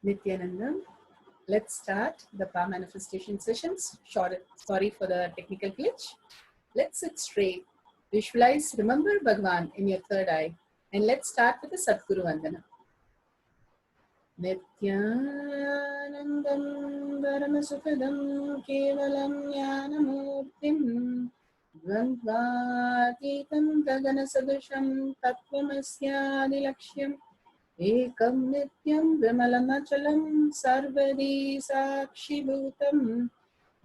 Nityanandam. Let's start the power manifestation sessions. Sorry for the technical glitch. Let's sit straight. Visualize, remember Bhagwan in your third eye. And let's start with the Sadguru Vandana. Nityanandam Paramasukadam Kevalam Jnanamurtim Dvandvatitam Gaganasadusham Tattvamasyaadilaksham Ekam Nityam Vimalamachalam Sarvadi Sakshibhutam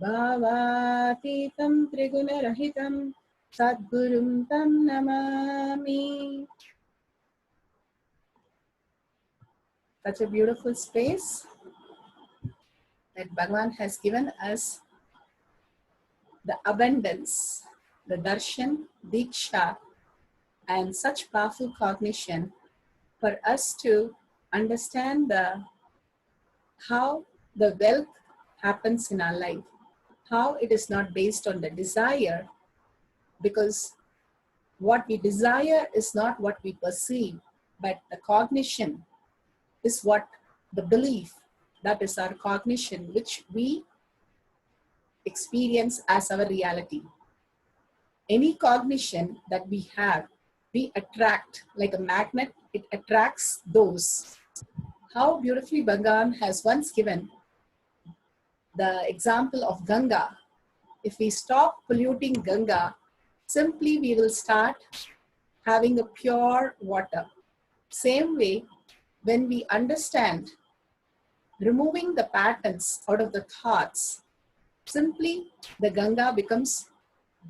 Bhavatitam Trigunarahitam Sadgurum Tam Namami. Such a beautiful space that Bhagavan has given us the abundance, the darshan, diksha, and such powerful cognition for us to understand how the wealth happens in our life, how it is not based on the desire, because what we desire is not what we perceive, but the cognition is what the belief, that is our cognition, which we experience as our reality. Any cognition that we have, we attract like a magnet, it attracts those. How beautifully Bhagavan has once given the example of Ganga. If we stop polluting Ganga, simply we will start having a pure water. Same way, when we understand removing the patterns out of the thoughts, simply the Ganga becomes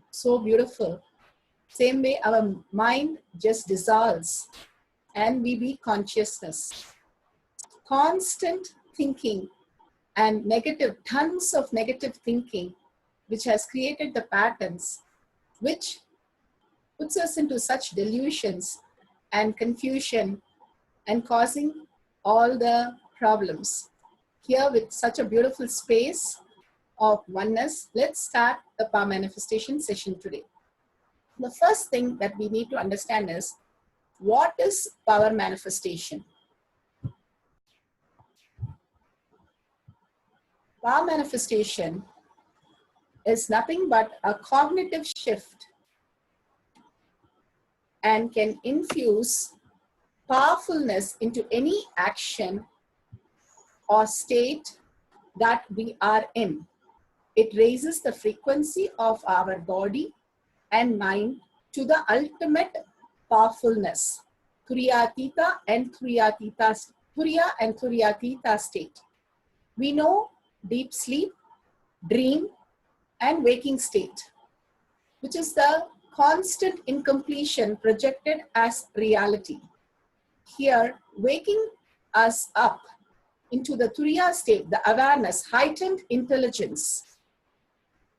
so beautiful. Same way, our mind just dissolves and we be consciousness. Constant thinking and negative, tons of negative thinking, which has created the patterns, which puts us into such delusions and confusion and causing all the problems. Here with such a beautiful space of oneness, let's start the power manifestation session today. The first thing that we need to understand is, what is power manifestation? Power manifestation is nothing but a cognitive shift and can infuse powerfulness into any action or state that we are in. It raises the frequency of our body and mind to the ultimate powerfulness, Turiyatita and Turiyatita state. We know deep sleep, dream, and waking state, which is the constant incompletion projected as reality. Here, waking us up into the Turiya state, the awareness, heightened intelligence,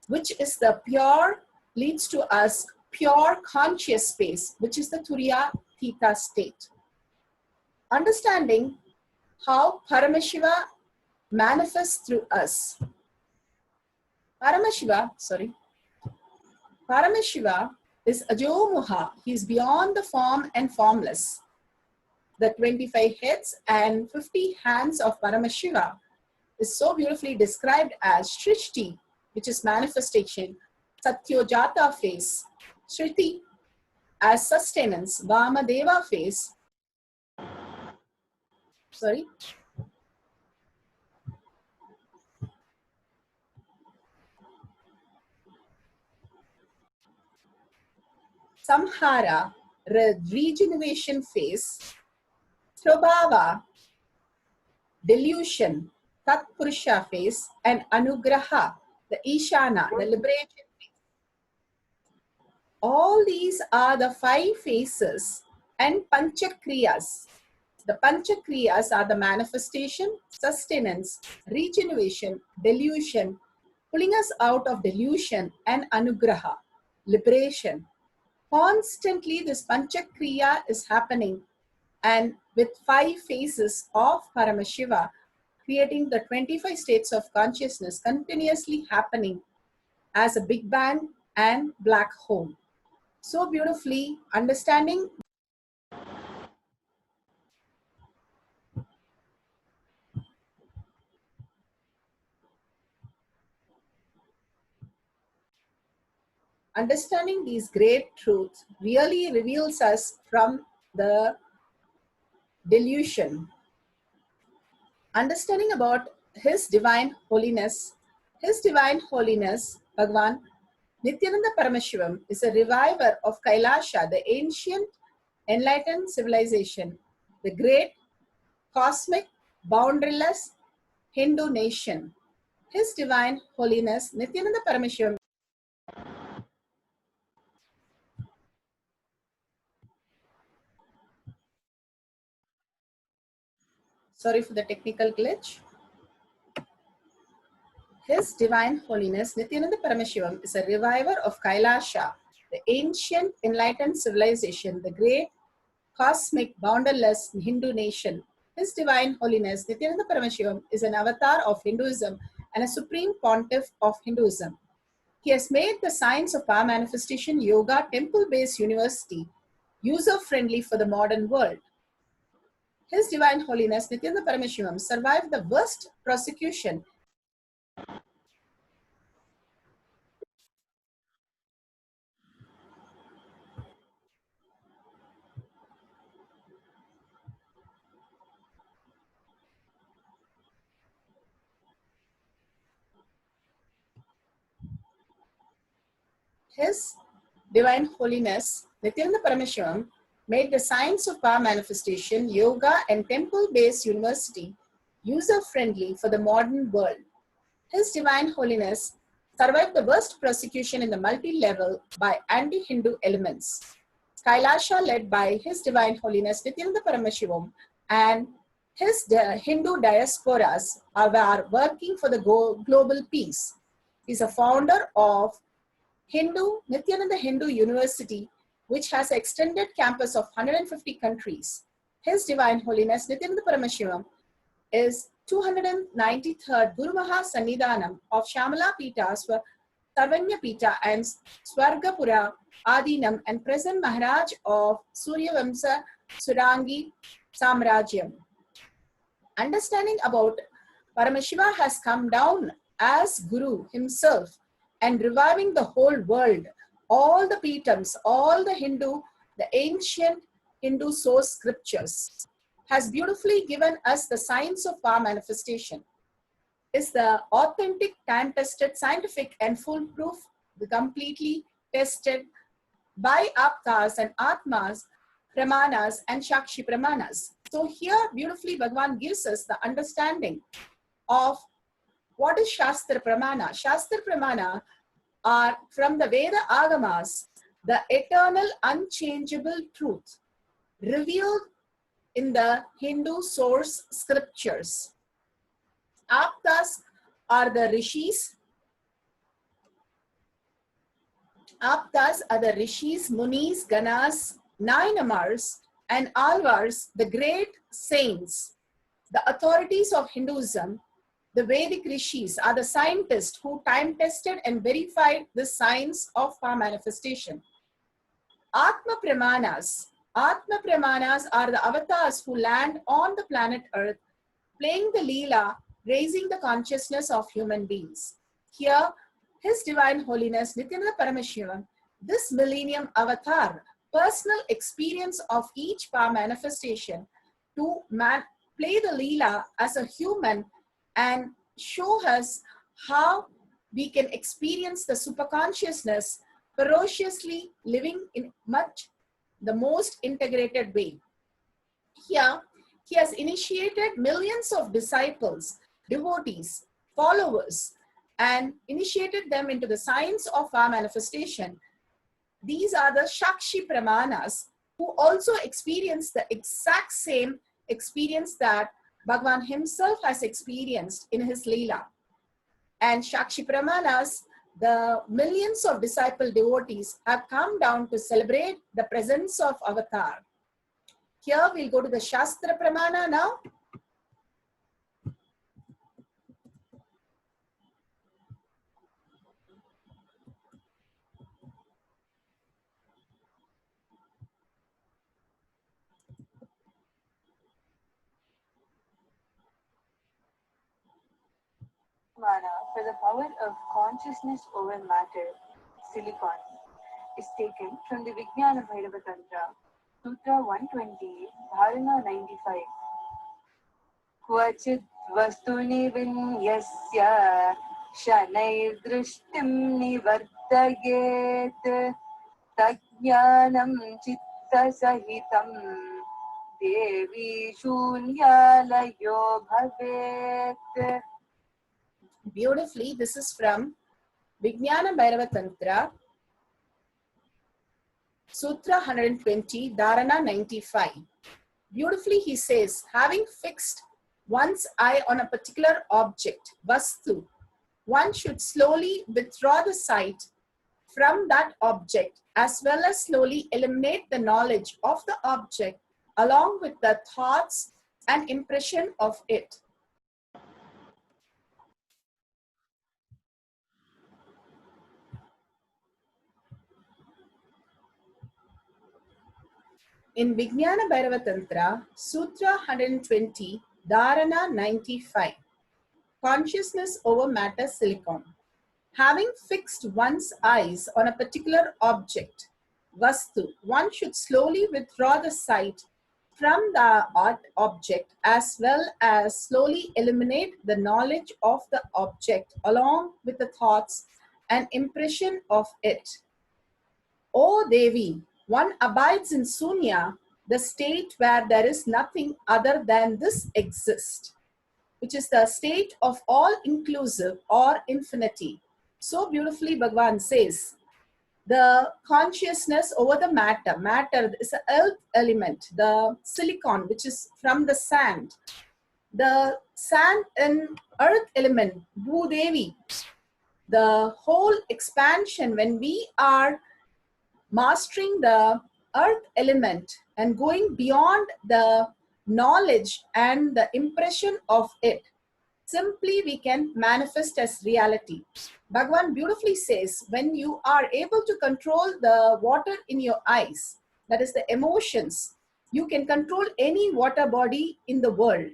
which is the pure, leads to us pure conscious space, which is the Turiya Theta state. Understanding how Paramashiva manifests through us. Paramashiva is Ajomuha. He is beyond the form and formless. The 25 heads and 50 hands of Paramashiva is so beautifully described as Shrishti, which is manifestation, Satyojata phase, Shriti as sustenance, Vamadeva phase, Samhara, regeneration phase, Prabhava, delusion, Tatpurusha phase, and Anugraha, the Ishana, the liberation phase. All these are the 5 phases and Panchakriyas. The Panchakriyas are the manifestation, sustenance, regeneration, delusion, pulling us out of delusion, and Anugraha, liberation. Constantly this Panchakriya is happening, and with 5 phases of Paramashiva, creating the 25 states of consciousness continuously happening as a Big Bang and black hole. So beautifully Understanding these great truths really reveals us from the delusion. Understanding about His Divine Holiness, Bhagavan Nityananda Paramashivam is a reviver of Kailasha, the ancient enlightened civilization, the great cosmic, boundaryless Hindu nation. His Divine Holiness Nityananda Paramashivam. Sorry for the technical glitch. His Divine Holiness Nityananda Paramashivam is a reviver of Kailasha, the ancient enlightened civilization, the great cosmic boundaryless Hindu nation. His Divine Holiness Nityananda Paramashivam is an avatar of Hinduism and a supreme pontiff of Hinduism. He has made the science of power manifestation yoga temple-based university user-friendly for the modern world. His Divine Holiness Nityananda Paramashivam survived the worst prosecution. His Divine Holiness Nityananda Paramashivam made the science of power manifestation, yoga, and temple-based university user-friendly for the modern world. His Divine Holiness survived the worst persecution in the multi-level by anti-Hindu elements. Kailasha, led by His Divine Holiness Nityananda Paramashivam and his Hindu diasporas, are working for the global peace. He is a founder of Nityananda Hindu University, which has an extended campus of 150 countries. His Divine Holiness Nityananda Paramashivam is 293rd Guru Maha Sannidhanam of Shamala Pita, Sarvanya Pita and Swargapura Adinam and present Maharaj of Suryavamsa Surangi Samrajyam. Understanding about Paramashiva has come down as Guru himself and reviving the whole world, all the Pitams, all the ancient Hindu source scriptures, has beautifully given us the science of power manifestation. Is the authentic, time-tested, scientific and foolproof, completely tested by Aptas and Atmas, Pramanas and Shakshi Pramanas. So here beautifully Bhagavan gives us the understanding of what is Shastra Pramana. Shastra Pramana are from the Veda Agamas, the eternal unchangeable truth revealed in the Hindu source scriptures. Aptas are the rishis. Aptas are the rishis, munis, ganas, nainamars, and alvars, the great saints, the authorities of Hinduism. The Vedic rishis are the scientists who time-tested and verified the science of power manifestation. Atma Pramanas are the avatars who land on the planet Earth, playing the Leela, raising the consciousness of human beings. Here, His Divine Holiness Nityananda Paramashivam, this millennium avatar, personal experience of each power manifestation to play the Leela as a human and show us how we can experience the superconsciousness ferociously living in the most integrated way. Here, he has initiated millions of disciples, devotees, followers, and initiated them into the science of our manifestation. These are the Shakshi Pramanas who also experience the exact same experience that Bhagavan himself has experienced in his Leela. And Shakshi Pramanas, the millions of disciple devotees have come down to celebrate the presence of Avatar. Here we'll go to the Shastra Pramana now. Mana for the power of consciousness over matter, silicon. is taken from the Vijnana Bhairava Tantra, Sutra 120, Dharana 95. क्वचित् वस्तुनि विन्यस्य शनैर्दृष्टिं निवर्तयेत् तज्ज्ञानं चित्तसहितं देवी शून्यालयो भवेत्. Beautifully, this is from Vijnana Bhairava Tantra, Sutra 120, Dharana 95. Beautifully, he says, having fixed one's eye on a particular object, Vastu, one should slowly withdraw the sight from that object as well as slowly eliminate the knowledge of the object along with the thoughts and impression of it. In Vijnana Bhairava Tantra, Sutra 120, Dharana 95, Consciousness over Matter Silicon. Having fixed one's eyes on a particular object, Vastu, one should slowly withdraw the sight from the object as well as slowly eliminate the knowledge of the object along with the thoughts and impression of it. O Devi, one abides in Sunya, the state where there is nothing other than this exist, which is the state of all-inclusive or infinity. So beautifully Bhagavan says, the consciousness over the matter. Matter is the earth element, the silicon, which is from the sand. The sand and earth element, Bhudevi, the whole expansion when we are mastering the earth element and going beyond the knowledge and the impression of it, simply we can manifest as reality. Bhagavan beautifully says, when you are able to control the water in your eyes, that is the emotions, you can control any water body in the world.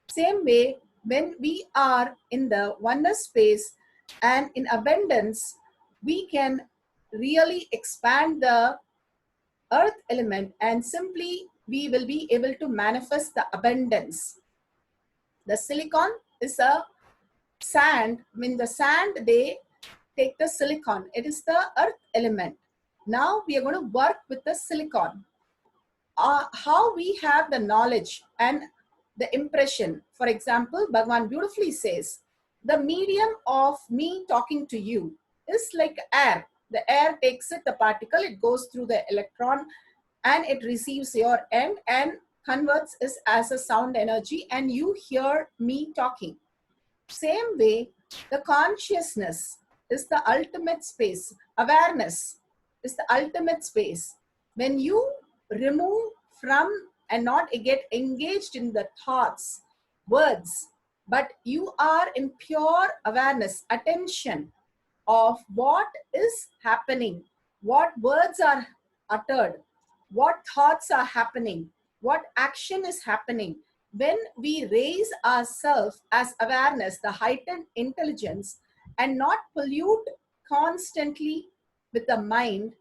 Same way, when we are in the oneness space and in abundance, we can really expand the earth element and simply we will be able to manifest the abundance. The silicon is a sand. When the sand, they take the silicon. It is the earth element. Now we are going to work with the silicon. How we have the knowledge and the impression. For example, Bhagavan beautifully says, the medium of me talking to you is like air. The air takes it, the particle, it goes through the electron and it receives your end and converts it as a sound energy and you hear me talking. Same way, the consciousness is the ultimate space. Awareness is the ultimate space. When you remove from and not get engaged in the thoughts, words, but you are in pure awareness, attention of what is happening, what words are uttered, what thoughts are happening, what action is happening. When we raise ourselves as awareness, the heightened intelligence, and not pollute constantly with the mind,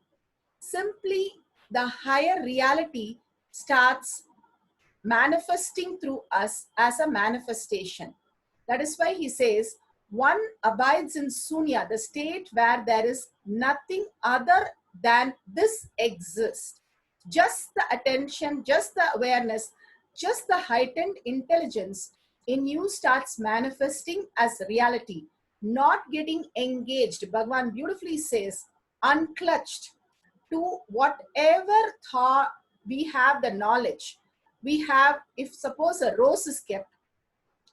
simply the higher reality starts manifesting through us as a manifestation. That is why he says, one abides in Sunya, the state where there is nothing other than this exists. Just the attention, just the awareness, just the heightened intelligence in you starts manifesting as reality, not getting engaged. Bhagavan beautifully says, unclutched to whatever thought we have the knowledge. We have, if suppose a rose is kept,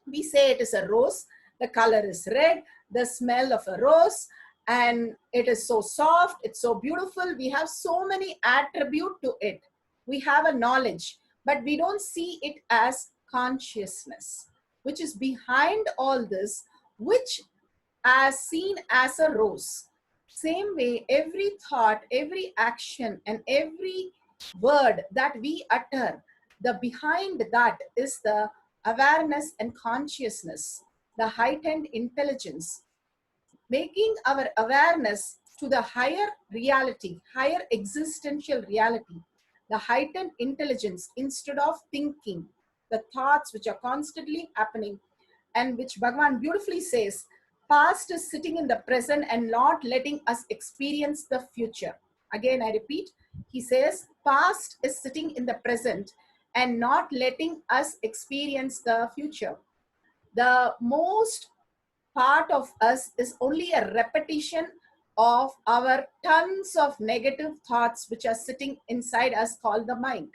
we say it is a rose, the color is red, the smell of a rose, and it is so soft, it's so beautiful. We have so many attributes to it. We have a knowledge, but we don't see it as consciousness, which is behind all this, which as seen as a rose. Same way, every thought, every action, and every word that we utter, the behind that is the awareness and consciousness, the heightened intelligence, making our awareness to the higher reality, higher existential reality, the heightened intelligence, instead of thinking the thoughts which are constantly happening, and which Bhagavan beautifully says, past is sitting in the present and not letting us experience the future. Again, I repeat, he says, past is sitting in the present and not letting us experience the future. The most part of us is only a repetition of our tons of negative thoughts which are sitting inside us, called the mind.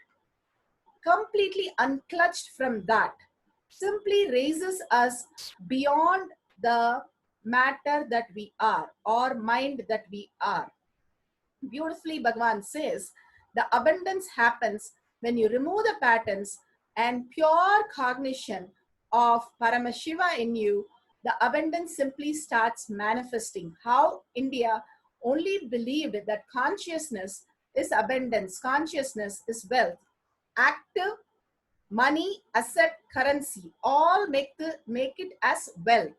Completely unclutched from that simply raises us beyond the matter that we are, or mind that we are. Beautifully, Bhagavan says, the abundance happens when you remove the patterns and pure cognition of Paramashiva in you. The abundance simply starts manifesting. How India only believed that consciousness is abundance, consciousness is wealth. Active, money, asset, currency, all make it as wealth.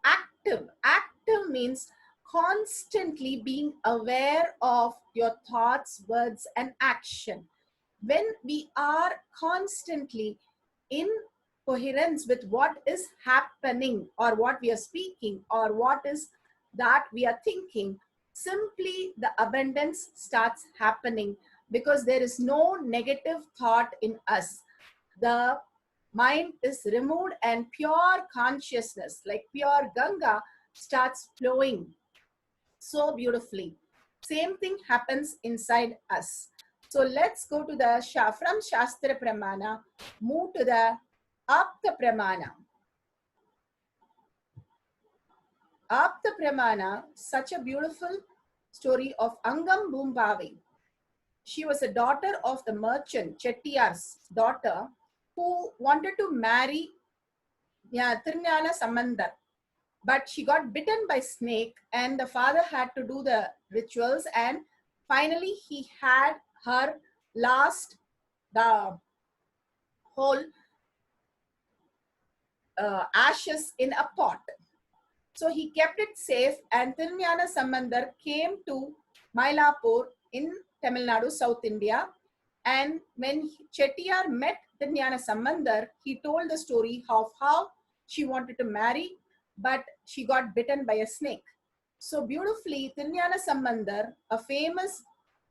Active means constantly being aware of your thoughts, words, and action. When we are constantly in coherence with what is happening, or what we are speaking, or what is that we are thinking, simply the abundance starts happening, because there is no negative thought in us. The mind is removed and pure consciousness, like pure Ganga, starts flowing so beautifully. Same thing happens inside us. So let's go to the from Shastra Pramana, move to the Apta Pramana. Apta Pramana, such a beautiful story of Angam Bhumbhavi. She was a daughter of the merchant, Chettiar's daughter, who wanted to marry Tirunjana Sambandar. But she got bitten by snake, and the father had to do the rituals, and finally he had her last the whole ashes in a pot. So he kept it safe, and Tirunjana Sambandar came to Mylapore in Tamil Nadu, South India. And when Chettiar met Tirunjana Sambandar, he told the story of how she wanted to marry, but she got bitten by a snake. So beautifully, Tirunjana Sambandar, a famous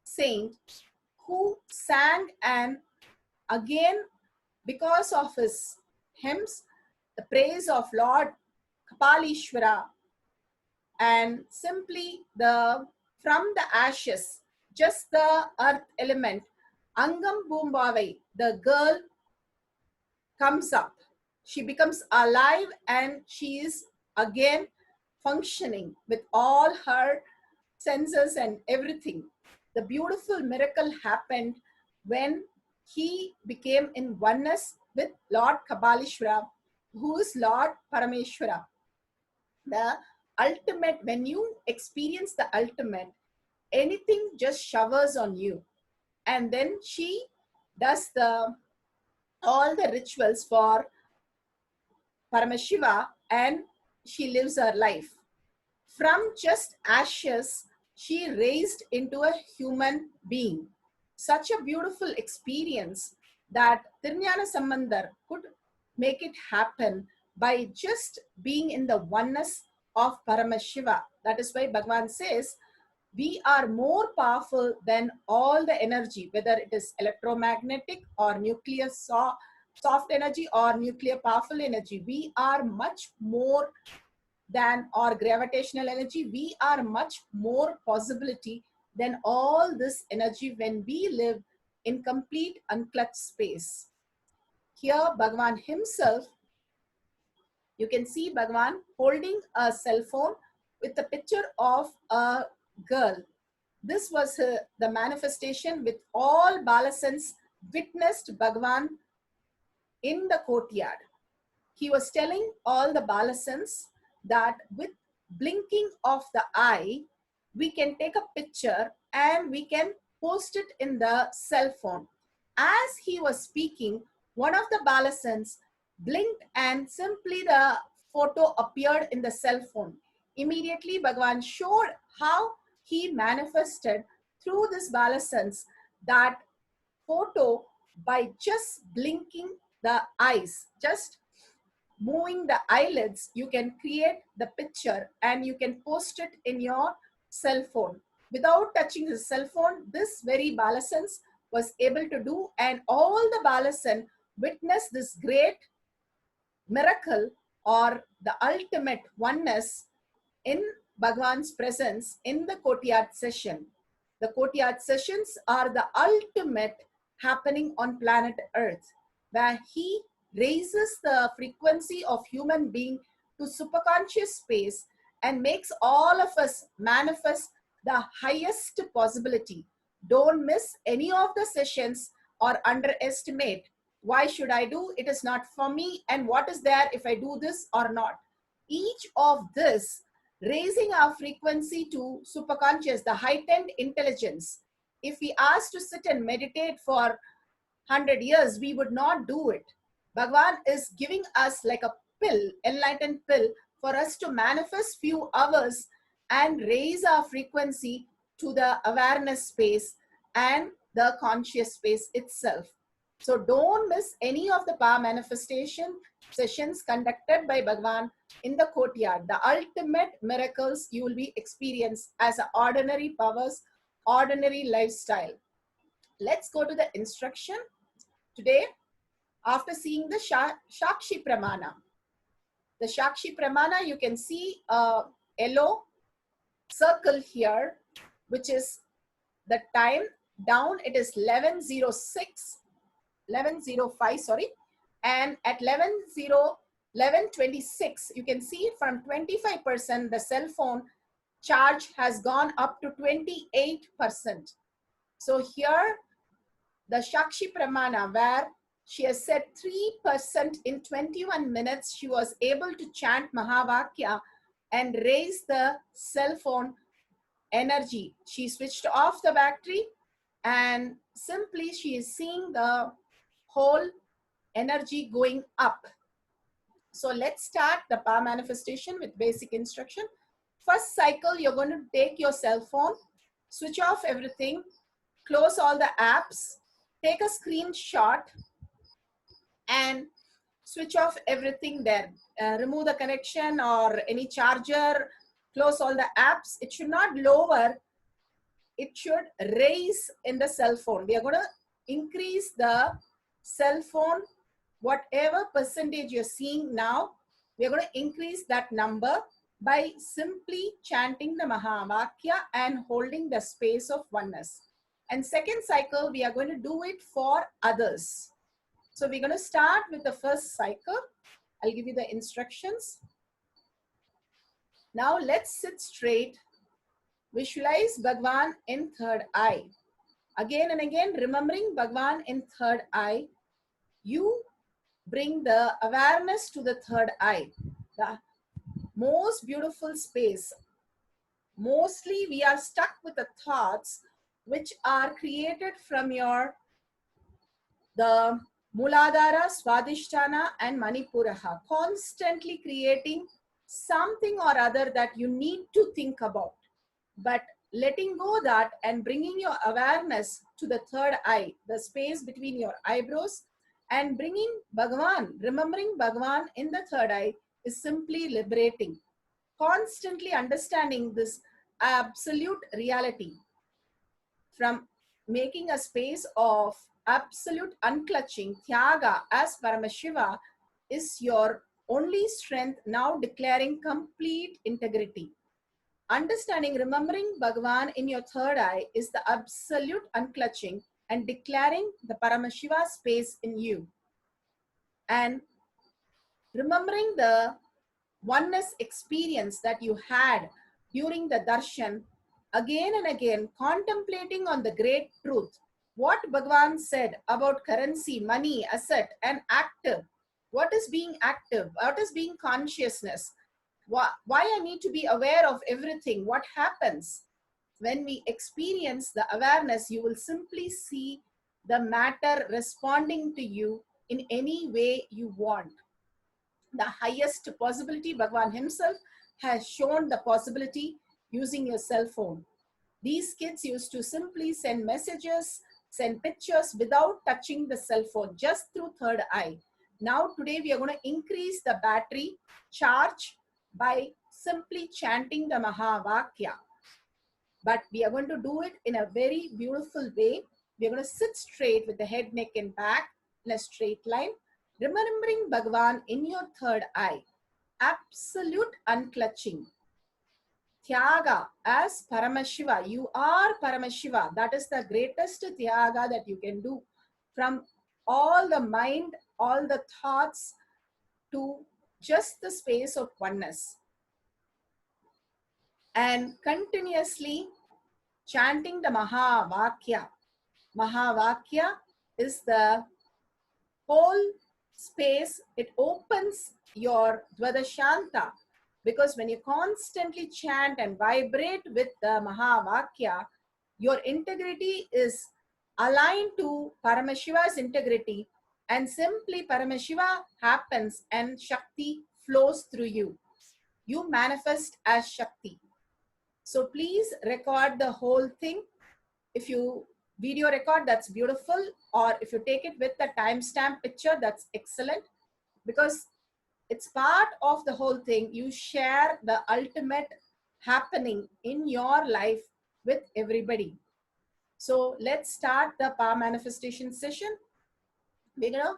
saint who sang, and again, because of his hymns, the praise of Lord Kapalishwara, and simply from the ashes, just the earth element, Angam Bhumbhavi, the girl, comes up. She becomes alive, and she is again functioning with all her senses and everything. The beautiful miracle happened when he became in oneness with Lord Kabalishwara, who is Lord Parameshwara. The ultimate, when you experience the ultimate, anything just showers on you. And then she does all the rituals for Paramashiva, and she lives her life. From just ashes, she raised into a human being. Such a beautiful experience that Tirunjana Sambandar could make it happen by just being in the oneness of Paramashiva. That is why Bhagavan says, we are more powerful than all the energy, whether it is electromagnetic or nuclear soft energy or nuclear powerful energy. We are much more than our gravitational energy. We are much more possibility than all this energy when we live in complete unclutched space. Here, Bhagavan himself, you can see Bhagavan holding a cell phone with a picture of a girl. This was the manifestation with all Balasans witnessed Bhagavan in the courtyard. He was telling all the Balasans that with blinking of the eye, we can take a picture and we can post it in the cell phone. As he was speaking, one of the Balasans blinked and simply the photo appeared in the cell phone. Immediately, Bhagavan showed how he manifested through this balacens that photo by just blinking the eyes, just moving the eyelids, you can create the picture and you can post it in your cell phone. Without touching the cell phone, this very balacens was able to do, and all the balacen witnessed this great miracle or the ultimate oneness in Bhagwan's presence in the courtyard session. The courtyard sessions are the ultimate happening on planet Earth, where he raises the frequency of human being to superconscious space and makes all of us manifest the highest possibility. Don't miss any of the sessions or underestimate. Why should I do? It is not for me. And what is there if I do this or not? Each of this raising our frequency to superconscious, the heightened intelligence. If we asked to sit and meditate for 100 years, we would not do it. Bhagwan is giving us like a pill, enlightened pill, for us to manifest few hours and raise our frequency to the awareness space and the conscious space itself. So don't miss any of the power manifestation sessions conducted by Bhagwan in the courtyard. The ultimate miracles you will be experienced as an ordinary powers, ordinary lifestyle. Let's go to the instruction. Today, after seeing the Shakshi Pramana, the Shakshi Pramana, you can see a yellow circle here, which is the time. Down it is 11:05, sorry. And at 11:26, you can see from 25%, the cell phone charge has gone up to 28%. So here, the Shakshi Pramana, where she has said 3% in 21 minutes, she was able to chant Mahavakya and raise the cell phone energy. She switched off the battery and simply she is seeing the whole energy going up. So let's start the power manifestation with basic instruction. First cycle, you're going to take your cell phone, switch off everything, close all the apps, take a screenshot and switch off everything there. Remove the connection or any charger, close all the apps. It should not lower, it should raise in the cell phone. We are going to increase the cell phone, whatever percentage you're seeing now, we are going to increase that number by simply chanting the Mahavakya and holding the space of oneness. And second cycle, we are going to do it for others. So we're going to start with the first cycle. I'll give you the instructions. Now let's sit straight. Visualize Bhagwan in third eye. Again and again, remembering Bhagwan in third eye, you bring the awareness to the third eye, the most beautiful space. Mostly we are stuck with the thoughts which are created from the Muladhara, Swadhisthana and Manipuraha, constantly creating something or other that you need to think about. But letting go that and bringing your awareness to the third eye, the space between your eyebrows, and bringing Bhagwan, remembering Bhagwan in the third eye is simply liberating. Constantly understanding this absolute reality from making a space of absolute unclutching, Tyaga as Paramashiva is your only strength, now declaring complete integrity. Understanding, remembering Bhagwan in your third eye is the absolute unclutching and declaring the Paramashiva space in you. And remembering the oneness experience that you had during the darshan, again and again, contemplating on the great truth. What Bhagwan said about currency, money, asset, and active. What is being active? What is being consciousness? Why I need to be aware of everything? What happens? When we experience the awareness, you will simply see the matter responding to you in any way you want. The highest possibility, Bhagwan himself has shown the possibility using your cell phone. These kids used to simply send messages, send pictures without touching the cell phone, just through third eye. Now, today we are going to increase the battery charge by simply chanting the Mahavakya. But we are going to do it in a very beautiful way. We are going to sit straight with the head, neck, and back in a straight line, remembering Bhagavan in your third eye. Absolute unclutching. Tyaga as Paramashiva. You are Paramashiva. That is the greatest Tyaga that you can do, from all the mind, all the thoughts, to just the space of oneness. And continuously chanting the Mahavakya. Mahavakya is the whole space. It opens your Dvadashanta, because when you constantly chant and vibrate with the Mahavakya, your integrity is aligned to Paramashiva's integrity, and simply Paramashiva happens and Shakti flows through you. You manifest as Shakti. So please record the whole thing. If you video record, that's beautiful. Or if you take it with the timestamp picture, that's excellent, because it's part of the whole thing. You share the ultimate happening in your life with everybody. So let's start the power manifestation session. We're going to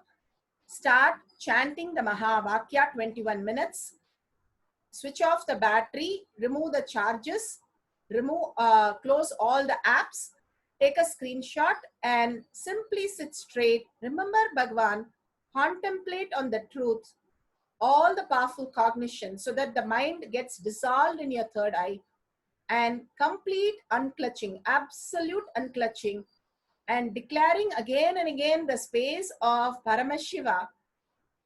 start chanting the Mahavakya 21 minutes. Switch off the battery, remove the charges, close all the apps, take a screenshot and simply sit straight. Remember Bhagavan, contemplate on the truth, all the powerful cognition, so that the mind gets dissolved in your third eye, and complete unclutching, absolute unclutching, and declaring again and again the space of Paramashiva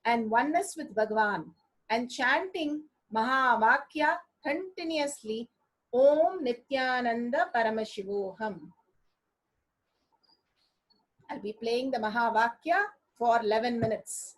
and oneness with Bhagavan, and chanting Mahavakya continuously. Om Nityananda Paramashivoham. I'll be playing the Mahavakya for 11 minutes.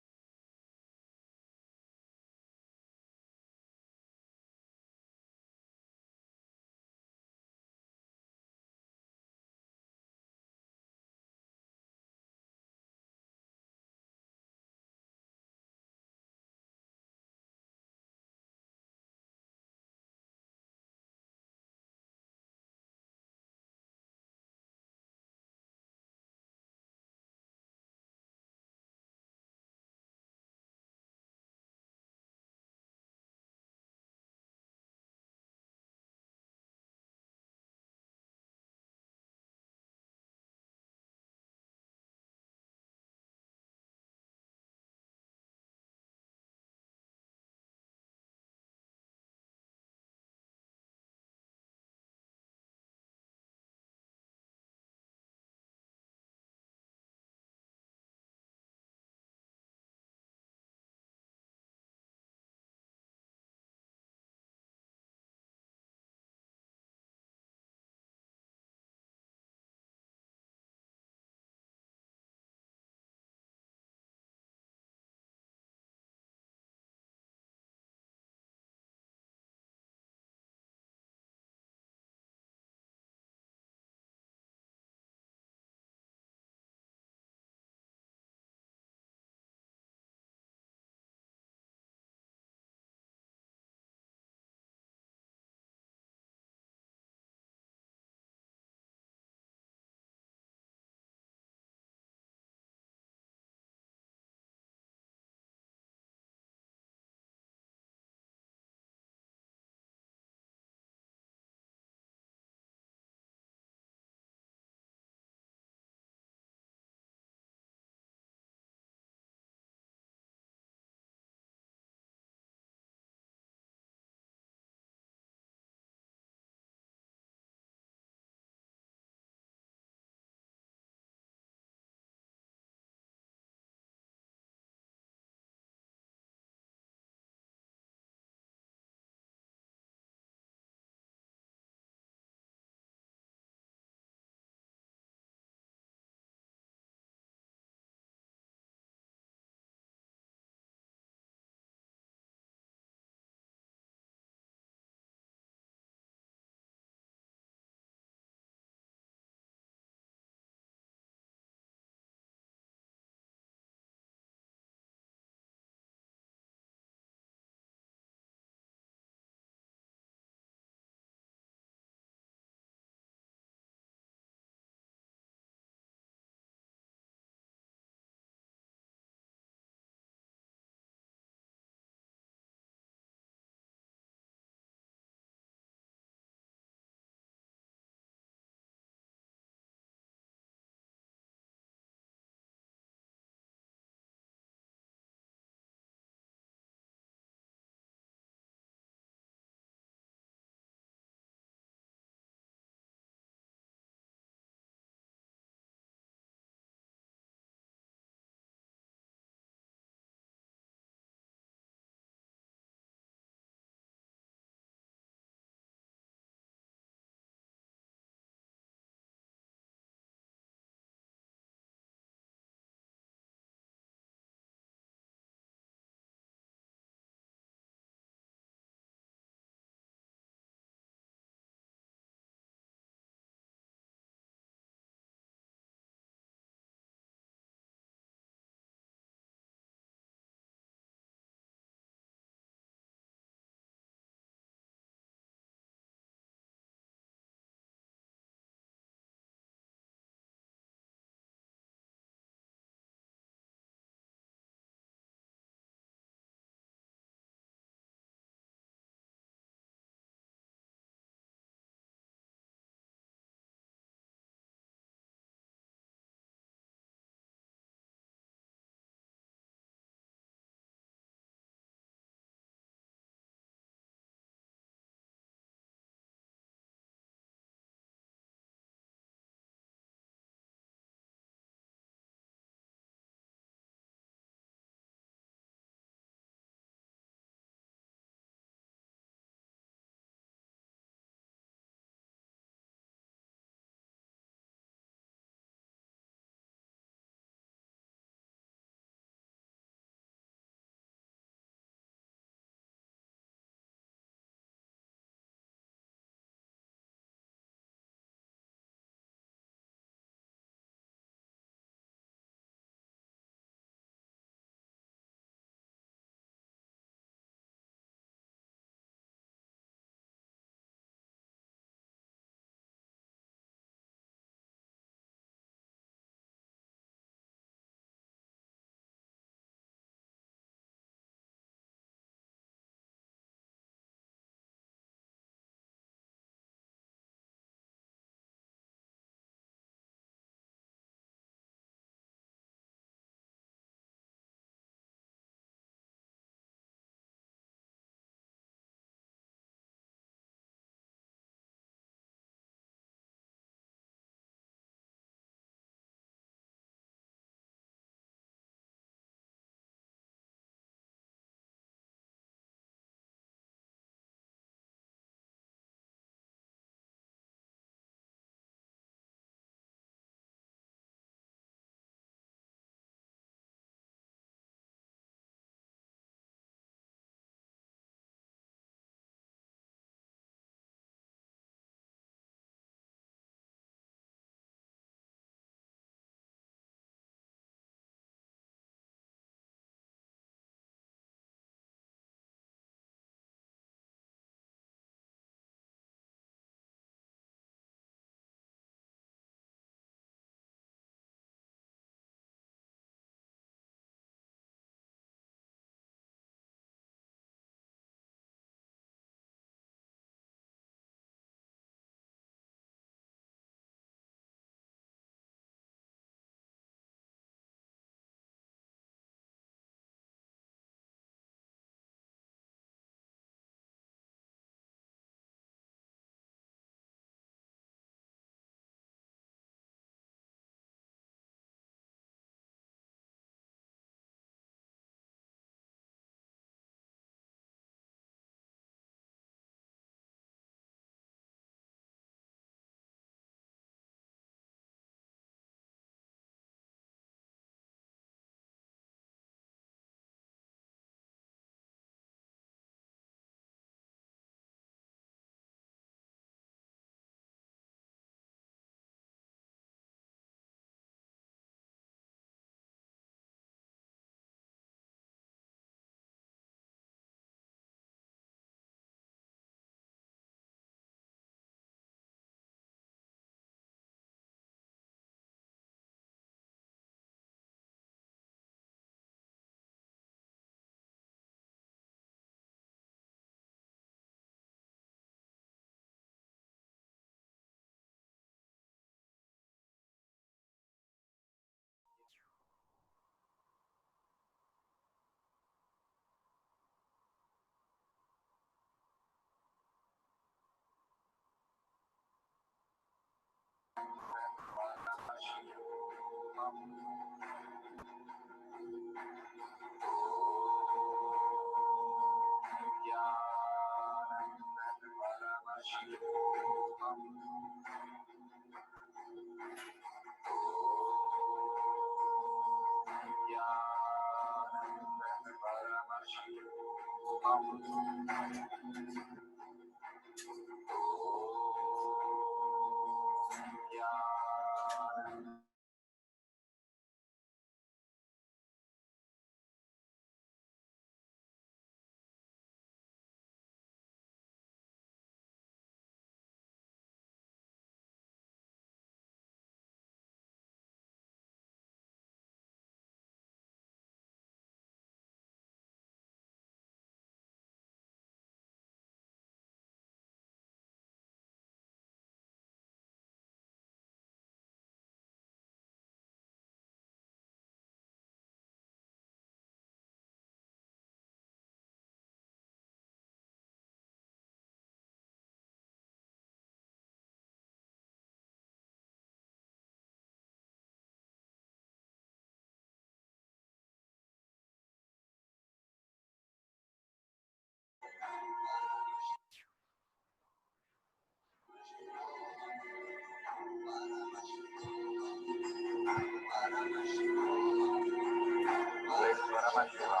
Let Paramashiva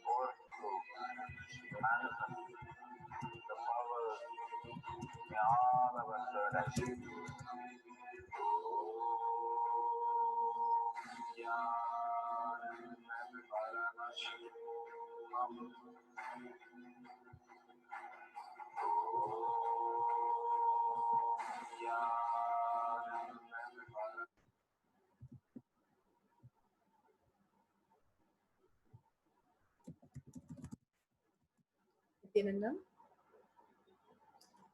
overflow manifest the power in all our third eye. Nityanandam,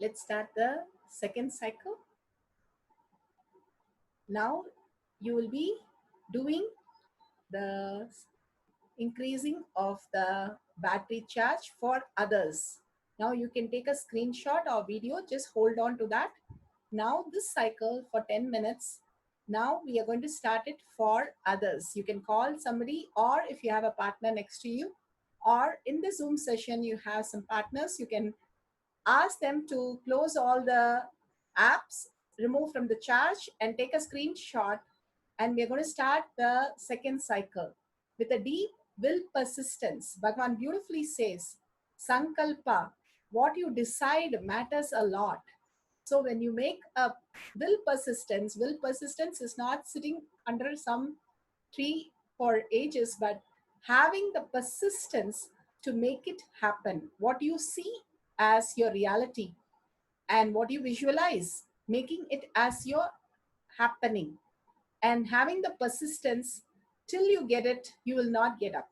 let's start the second cycle. Now you will be doing the increasing of the battery charge for others. Now you can take a screenshot or video, just hold on to that. Now this cycle for 10 minutes, now we are going to start it for others. You can call somebody, or if you have a partner next to you, or in the Zoom session you have some partners, you can ask them to close all the apps, remove from the charge and take a screenshot, and we're going to start the second cycle with a deep will persistence. Bhagavan beautifully says, Sankalpa, what you decide matters a lot. So when you make a will persistence is not sitting under some tree for ages, but having the persistence to make it happen. What you see as your reality and what you visualize, making it as your happening, and having the persistence till you get it, you will not get up.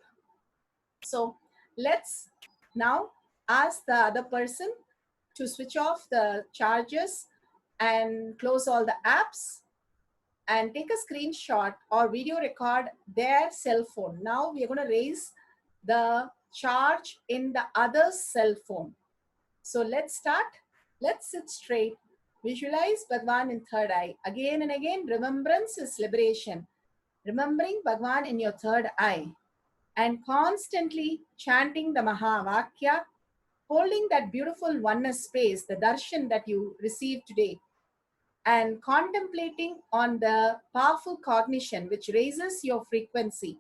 So let's now ask the other person to switch off the chargers and close all the apps and take a screenshot or video record their cell phone. Now we are going to raise the charge in the other's cell phone. So let's start. Let's sit straight. Visualize Bhagwan in third eye. Again and again, remembrance is liberation. Remembering Bhagwan in your third eye and constantly chanting the Mahavakya, holding that beautiful oneness space, the darshan that you received today, and contemplating on the powerful cognition which raises your frequency,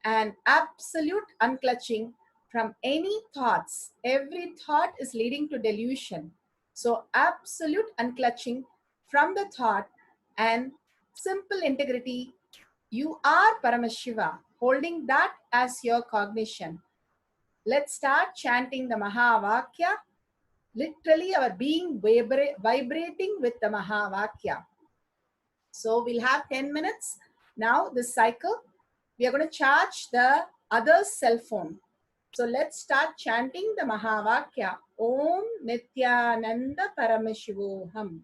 and absolute unclutching from any thoughts. Every thought is leading to delusion. So absolute unclutching from the thought and simple integrity. You are Paramashiva, holding that as your cognition. Let's start chanting the Mahavakya. Literally our being vibrating with the Mahavakya. So we'll have 10 minutes. Now this cycle, we are going to charge the other's cell phone. So let's start chanting the Mahavakya. Om Nityananda Paramashivoham.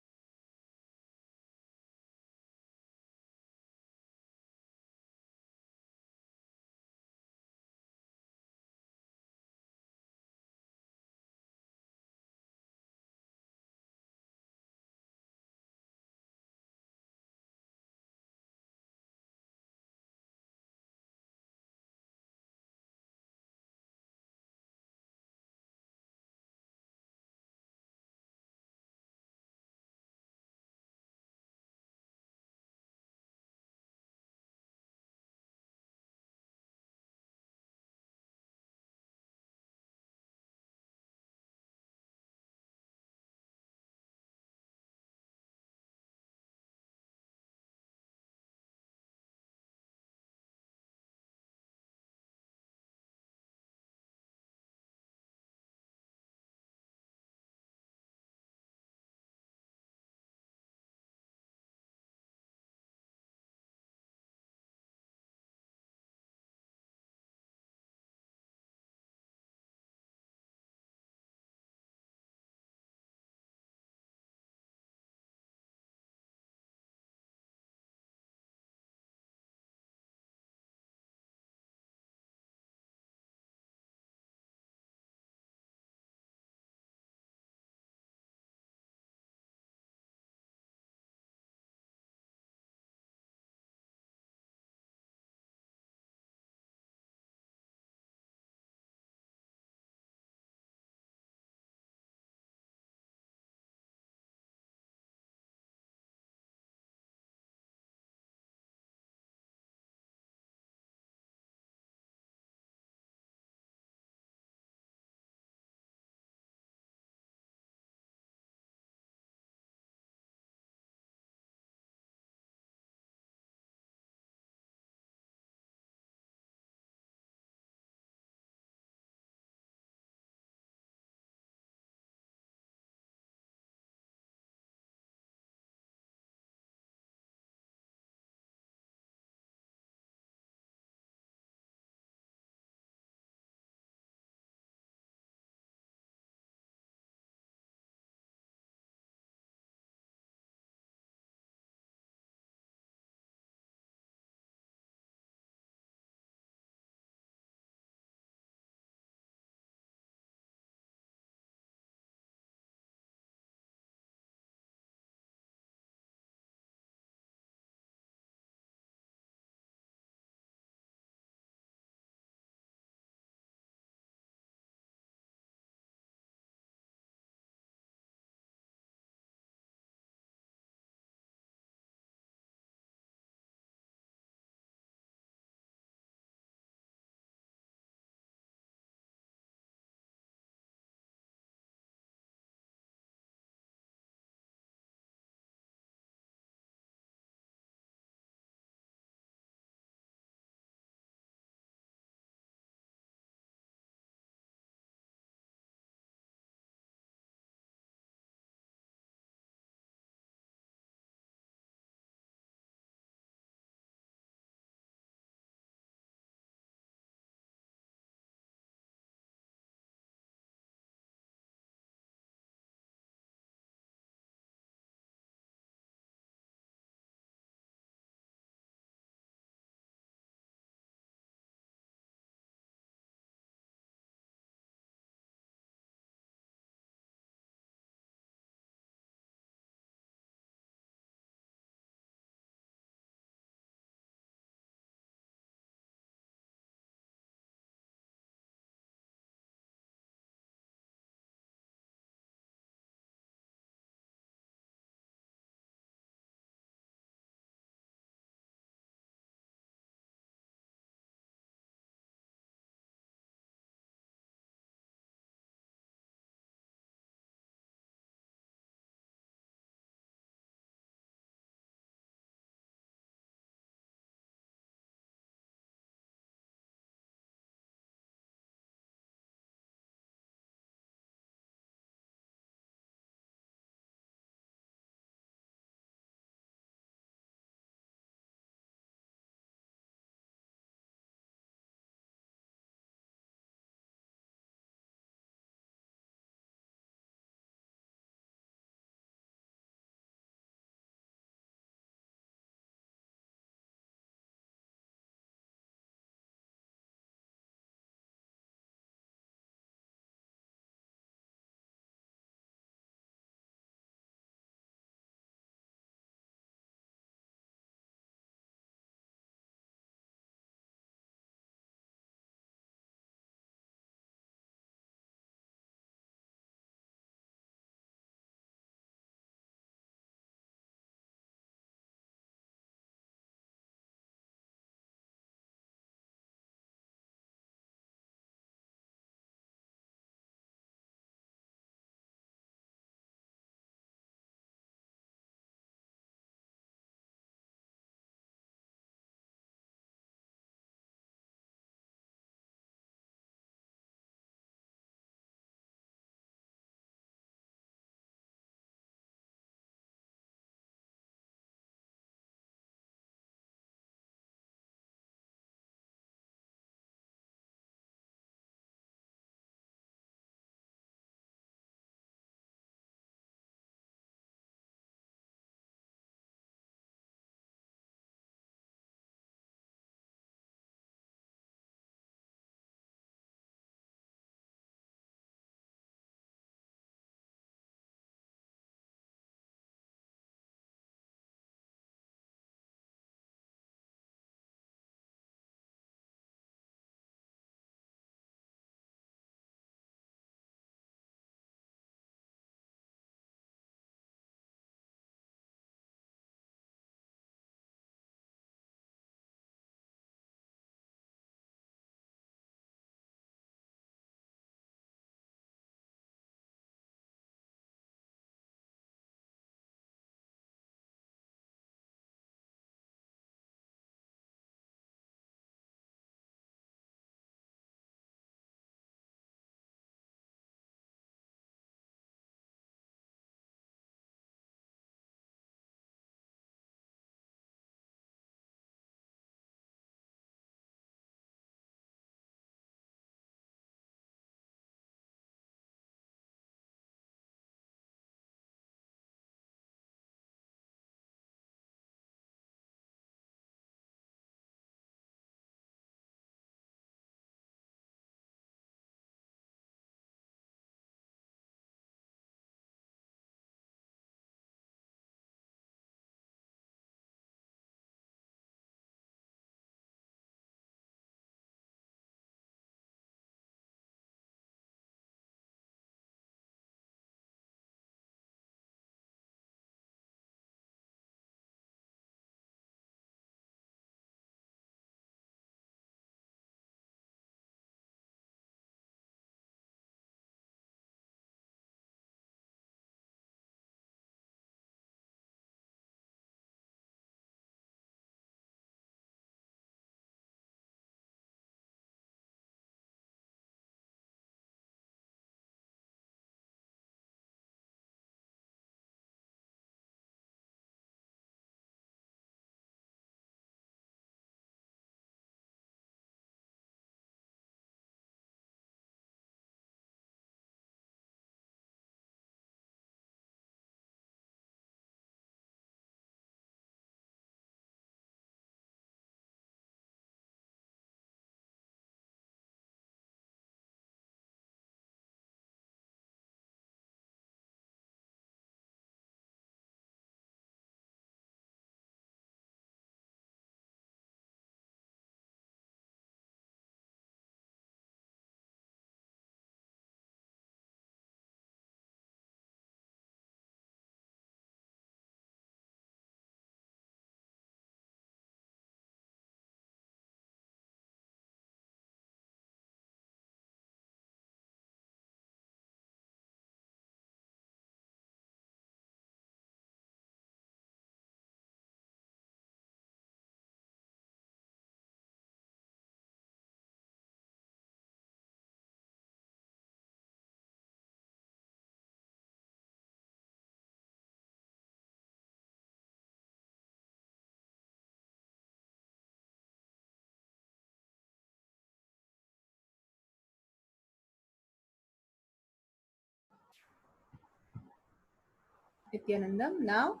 Nityanandam. Now,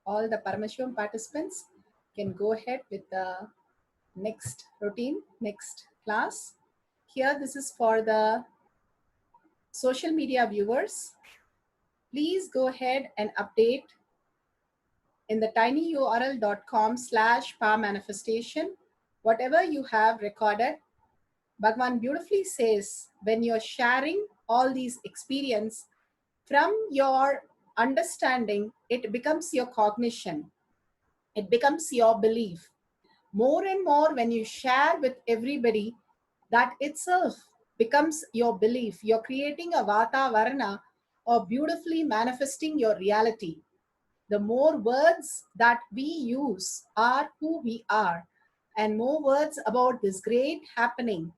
all the Paramashivam participants can go ahead with the next routine, next class. Here, this is for the social media viewers. Please go ahead and update in the tinyurl.com/power manifestation. Whatever you have recorded, Bhagwan beautifully says, when you're sharing all these experience from your understanding, it becomes your cognition. It becomes your belief. More and more when you share with everybody, that itself becomes your belief. You're creating a vata varana or beautifully manifesting your reality. The more words that we use are who we are, and more words about this great happening,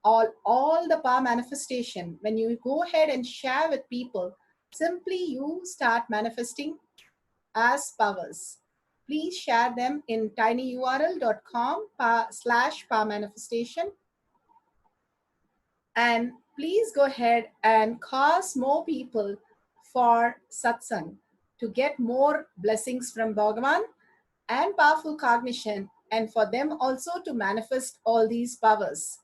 all the power manifestation, when you go ahead and share with people, simply you start manifesting as powers. Please share them in tinyurl.com/power manifestation, and please go ahead and cause more people for satsang to get more blessings from Bhagavan and powerful cognition, and for them also to manifest all these powers.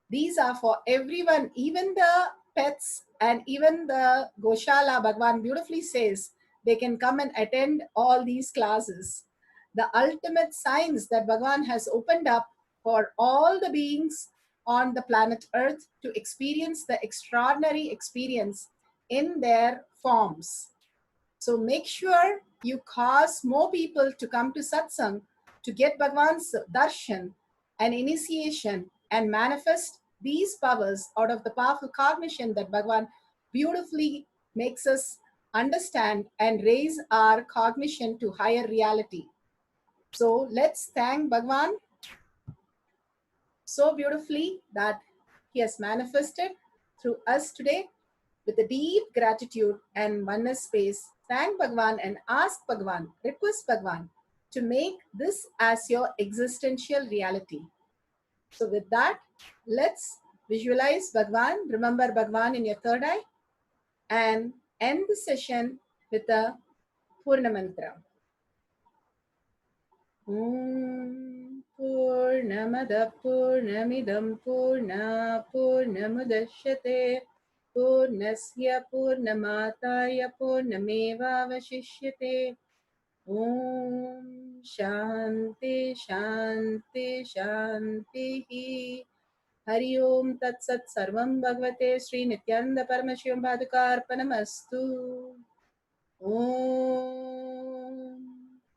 These are for everyone, even the pets and even the Goshala. Bhagwan beautifully says they can come and attend all these classes. The ultimate science that Bhagwan has opened up for all the beings on the planet Earth to experience the extraordinary experience in their forms. So make sure you cause more people to come to satsang to get Bhagwan's darshan and initiation and manifest these powers out of the powerful cognition that Bhagwan beautifully makes us understand and raise our cognition to higher reality. So let's thank Bhagwan so beautifully that he has manifested through us today. With a deep gratitude and oneness space, thank Bhagwan and ask Bhagwan, request Bhagwan to make this as your existential reality. So with that, let's visualize Bhagwan, remember Bhagwan in your third eye, and end the session with a Purna Mantra. Purnamada Purnamidam Purna Purnamudashyate Purnasya Purnamataya Purnamevavashishyate. Om Shanti Shanti Shanti. Hari Om Tat Sat Sarvam Bhagavate Sri Nityananda Paramashivam Padukarpanamastu. Om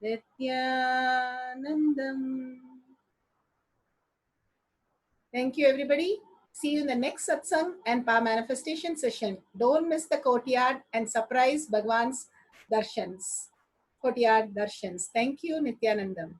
Nityanandam. Thank you, everybody. See you in the next satsang and power manifestation session. Don't miss the courtyard and surprise Bhagwan's darshans. Courtyard darshans. Thank you, Nityanandam.